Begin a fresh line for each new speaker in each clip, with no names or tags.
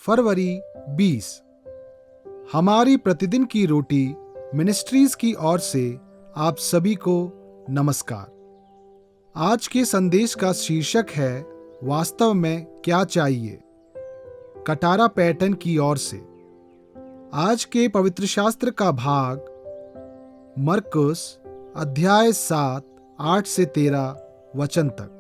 फरवरी 20। हमारी प्रतिदिन की रोटी मिनिस्ट्रीज की ओर से आप सभी को नमस्कार। आज के संदेश का शीर्षक है वास्तव में क्या चाहिए, कटारा पैटर्न की ओर से। आज के पवित्र शास्त्र का भाग मरकुस अध्याय 7 8 से 13 वचन तक।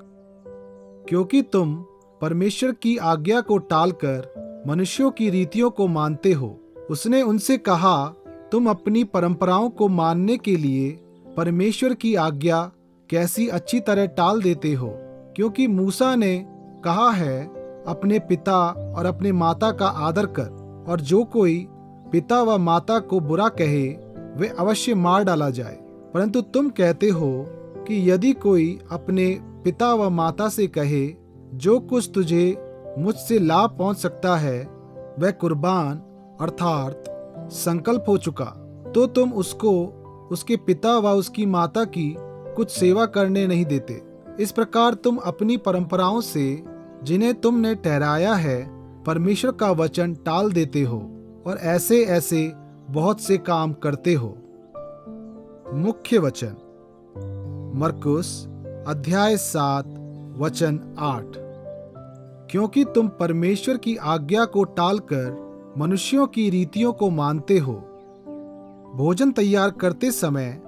क्योंकि तुम परमेश्वर की आज्ञा को टालकर मनुष्यों की रीतियों को मानते हो, उसने उनसे कहा, तुम अपनी परंपराओं को मानने के लिए परमेश्वर की आज्ञा कैसी अच्छी तरह टाल देते हो। क्योंकि मूसा ने कहा है, अपने पिता और अपने माता का आदर कर, और जो कोई पिता व माता को बुरा कहे वे अवश्य मार डाला जाए। परंतु तुम कहते हो कि यदि कोई अपने पिता व माता से कहे, जो कुछ तुझे मुझसे लाभ पहुंच सकता है वह कुर्बान अर्थात संकल्प हो चुका, तो तुम उसको उसके पिता व उसकी माता की कुछ सेवा करने नहीं देते। इस प्रकार तुम अपनी परंपराओं से, जिन्हें तुमने ठहराया है, परमेश्वर का वचन टाल देते हो और ऐसे ऐसे बहुत से काम करते हो। मुख्य वचन मरकुस अध्याय 7 वचन 8। क्योंकि तुम परमेश्वर की आज्ञा को टालकर मनुष्यों की रीतियों को मानते हो। भोजन तैयार करते समय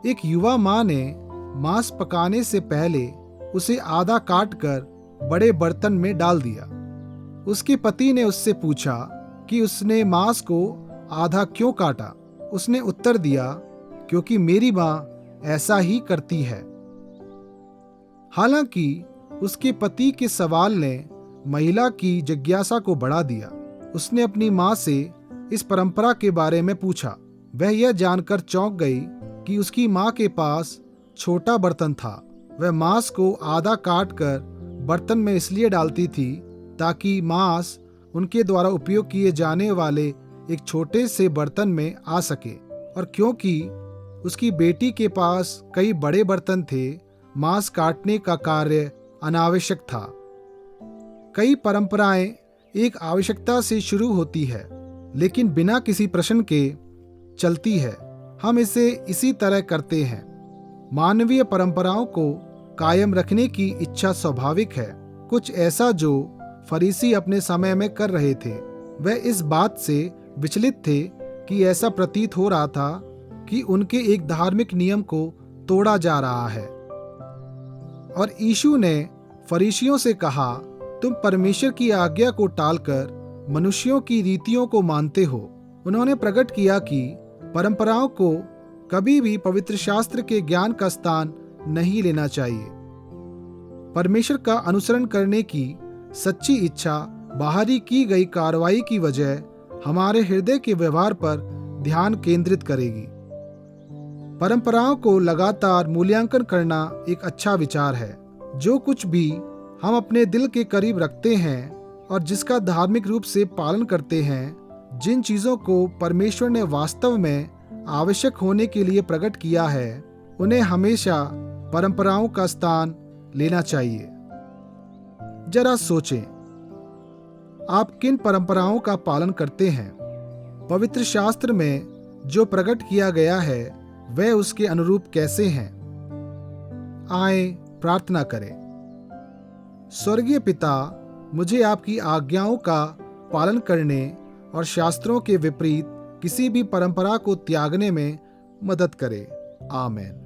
एक युवा माँ ने मांस पकाने से पहले उसे आधा काट कर बड़े बर्तन में डाल दिया। उसके पति ने उससे पूछा कि उसने मांस को आधा क्यों काटा। उसने उत्तर दिया, क्योंकि मेरी माँ ऐसा ही करती है। हालांकि उसके पति के सवाल ने महिला की जिज्ञासा को बढ़ा दिया। उसने अपनी माँ से इस परंपरा के बारे में पूछा। वह यह जानकर चौंक गई कि उसकी माँ के पास छोटा बर्तन था। वह मांस को आधा काट कर बर्तन में इसलिए डालती थी ताकि मांस उनके द्वारा उपयोग किए जाने वाले एक छोटे से बर्तन में आ सके, और क्योंकि उसकी बेटी के पास कई बड़े बर्तन थे, मांस काटने का कार्य अनावश्यक था। कई परंपराएं एक आवश्यकता से शुरू होती है, लेकिन बिना किसी प्रश्न के चलती है। हम इसे इसी तरह करते हैं। मानवीय परंपराओं को कायम रखने की इच्छा स्वाभाविक है, कुछ ऐसा जो फरीसी अपने समय में कर रहे थे। वह इस बात से विचलित थे कि ऐसा प्रतीत हो रहा था कि उनके एक धार्मिक नियम को तोड़ा जा रहा है। और यीशु ने फरीसियों से कहा, तुम परमेश्वर की आज्ञा को टालकर मनुष्यों की रीतियों को मानते हो। उन्होंने प्रकट किया कि परंपराओं को कभी भी पवित्र शास्त्र के ज्ञान का स्थान नहीं लेना चाहिए। परमेश्वर का अनुसरण करने की सच्ची इच्छा बाहरी की गई कार्रवाई की वजह हमारे हृदय के व्यवहार पर ध्यान केंद्रित करेगी। परंपराओं को लगातार मूल्यांकन करना एक अच्छा विचार है। जो कुछ भी हम अपने दिल के करीब रखते हैं और जिसका धार्मिक रूप से पालन करते हैं, जिन चीजों को परमेश्वर ने वास्तव में आवश्यक होने के लिए प्रकट किया है, उन्हें हमेशा परंपराओं का स्थान लेना चाहिए। जरा सोचें, आप किन परंपराओं का पालन करते हैं? पवित्र शास्त्र में जो प्रकट किया गया है वह उसके अनुरूप कैसे हैं? आए प्रार्थना करें। स्वर्गीय पिता, मुझे आपकी आज्ञाओं का पालन करने और शास्त्रों के विपरीत किसी भी परंपरा को त्यागने में मदद करें। आमीन।